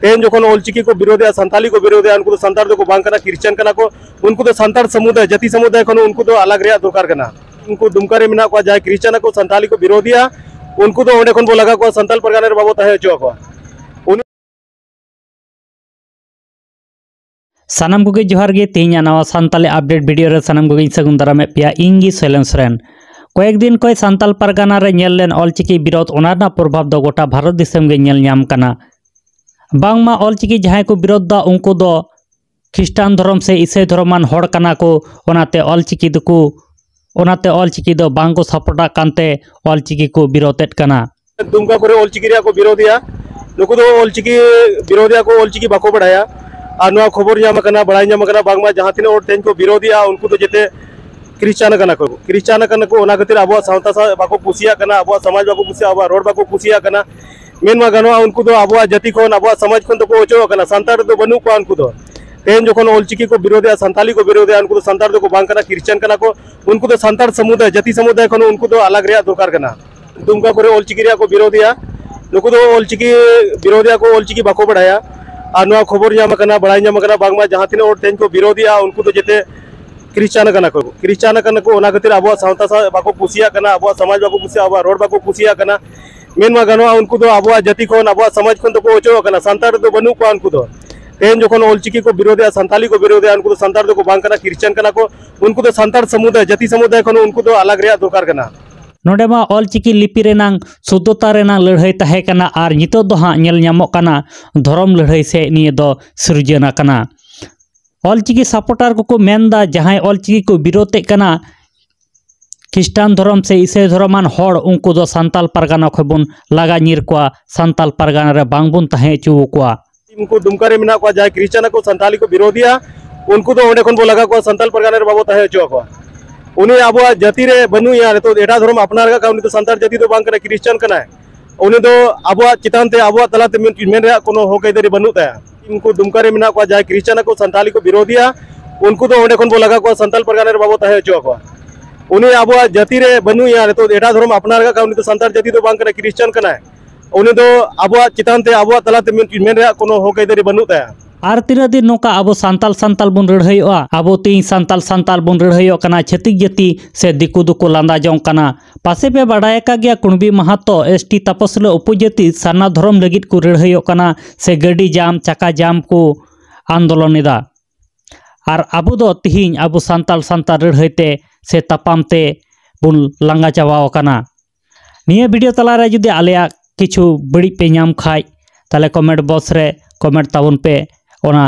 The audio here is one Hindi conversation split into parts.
तेन जो ऑलचिकी को विरोधिया सानताली को विरोधिया उनको तो सानतार को बांग कना क्रिश्चियन कना को उनको तो सानतार समुदाय जाति समुदाय को उनको तो अलग रे दरकार कना उनको दुमका रे मेना को जाय क्रिश्चियन को सानताली को विरोधिया उनको तो ओंडे खन बो लगा को सानताल परगाना रे बाबो तहे जो को सानाम को जोहार गे तेहना नवा सानताली अपडेट वीडियो रे सानाम को सगुन दारामे पिया इंगी सैलेंस रेन कयेक दिन कय सानताल परगाना रे नेल लेन ऑलचिकी विरोध ओनाना प्रभाव दो गोटा भारत दिसम गे नेल ᱧᱟᱢ ᱠᱟᱱᱟ बांगमा ऑलचिकी जहां को विरोध दा उनको दो ख्रिस्टान धर्म से ईसाई धर्मान हड़ कना को ओनाते ऑलचिकी दो बांग को सपोर्टा कांते ऑलचिकी को विरोधेत कना दुमका करे ऑलचिकी रे को विरोधिया नुको दो ऑलचिकी विरोधिया को ऑलचिकी बाको बढ़ाया और नवा खबर ᱧᱟᱢ कना बड़ाई ᱧᱟᱢ कना बांगमा जहां तिने और तेन को विरोधिया उनको तो जेते क्रिश्चियन कना को ओना खातिर अब सावता सा बाको कुसिया कना अब समाज बाको कुसिया अब रोड बाको कुसिया कना मेन मा गानो उनको तो अब जाति को अब समाज को तो को ओचो कना संतार तो बनु को उनको तो तेन जो ऑलचिकी को विरोधिया सानताली को विरोधिया उनको तो संतार को बांग कना क्रिश्चियन कना को उनको तो संतार समुदाय जाति समुदाय को उनको तो अलग रे दरकार कना दुमका करे ऑलचिकी रे को विरोधिया नुको तो ऑलचिकी विरोधिया को ऑलचिकी बाको बढ़ाया और नवा खबर ᱧᱟᱢ कना बड़ाई ᱧᱟᱢ कना बांगमा जहां तिने और तेन को विरोधिया उनको तो जेते क्रिश्चियन कना को ओना खातिर अब सावता सा बाको कुसिया कना अब समाज बाको कुसिया अब रोड बाको कुसिया कना मेन मा गानो उनको तो अब जाति को अब समाज को तो को ओचो कना संतार तो बनु को उनको तो तेन जो ऑलचिकी को विरोधिया सानताली को विरोधिया उनको तो संतार को बांग कना क्रिश्चियन कना को उनको तो संतार समुदाय जाति समुदाय को उनको तो अलग रे दरकार कना नोडेमा ऑलचिकी लिपि रेनांग शुद्धता रेनांग लड़ाई तहे कना आर नितो दो हां नेल ᱧᱟᱢᱚᱜ कना धर्म लड़ाई से निये दो सृजना कना ऑलचिकी सपोर्टर को मेनदा जहां ऑलचिकी को विरोधे कना ख्रिस्टान धर्म से ईसाई धर्मान हड़ उनको दो सानताल परगाना खबन लगा निर को सानताल परगाना रे बांगबन तहे चुव को उनको दुमका रे मेना को जाय क्रिश्चियन को सानताली को विरोधिया उनको तो ओंडे खन बो लगा को सानताल परगाना रे बाबो तहे चुव को उनी अब जाति रे बनु या तो एटा धर्म अपनार का उनी तो सानताल जाति तो बांग कना क्रिश्चियन कना उनी तो अब चितान ते अब तलाते मेन रे कोनो हो कई दरी बनु ता उनको दुमका रे मेना को जाय क्रिश्चियन को सानताली को विरोधिया उनको तो ओंडे खन बो लगा को सानताल परगाना रे बाबो तहे चुव को उनी अब जाति रे बनु या तो एटा धर्म अपनार का उनी तो सानताल जाति तो बांग कना क्रिश्चियन कना उनी तो अब चितान ते अब तलाते मेन रे कोनो हो कई दरी बनु ता आर तीना दिन नोका अब सानताल बन लड़ाईओa अब तीन सानताल बन लड़ाईओ कना छत्तीक जाति से दिकु दुको लांदा जों कना पासे पे बाडाय का गया कुणबी महतो एसटी तपसले उपजाति साना धर्म लगित को लड़ाईओ कना से गाड़ी जाम चका जाम को आंदोलन एदा आर अब दो तिहिं अब सानताल लड़ाईते से तापामते बुन लांगा चावाओ कना निया वीडियो तलारे जुदी आलेया किछु बड़ी पे नाम खाय ताले कमेंट बॉक्स रे कमेंट ताबन पे ओना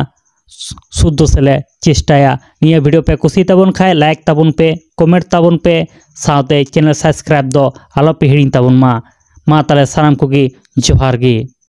शुद्ध सेले चेष्टाया निया वीडियो पे कुसी ताबन खाय लाइक ताबन पे कमेंट ताबन पे साथे चैनल सब्सक्राइब दो आलो पे हिड़िन ताबन मा ताले सानाम कोगी जोहार गी।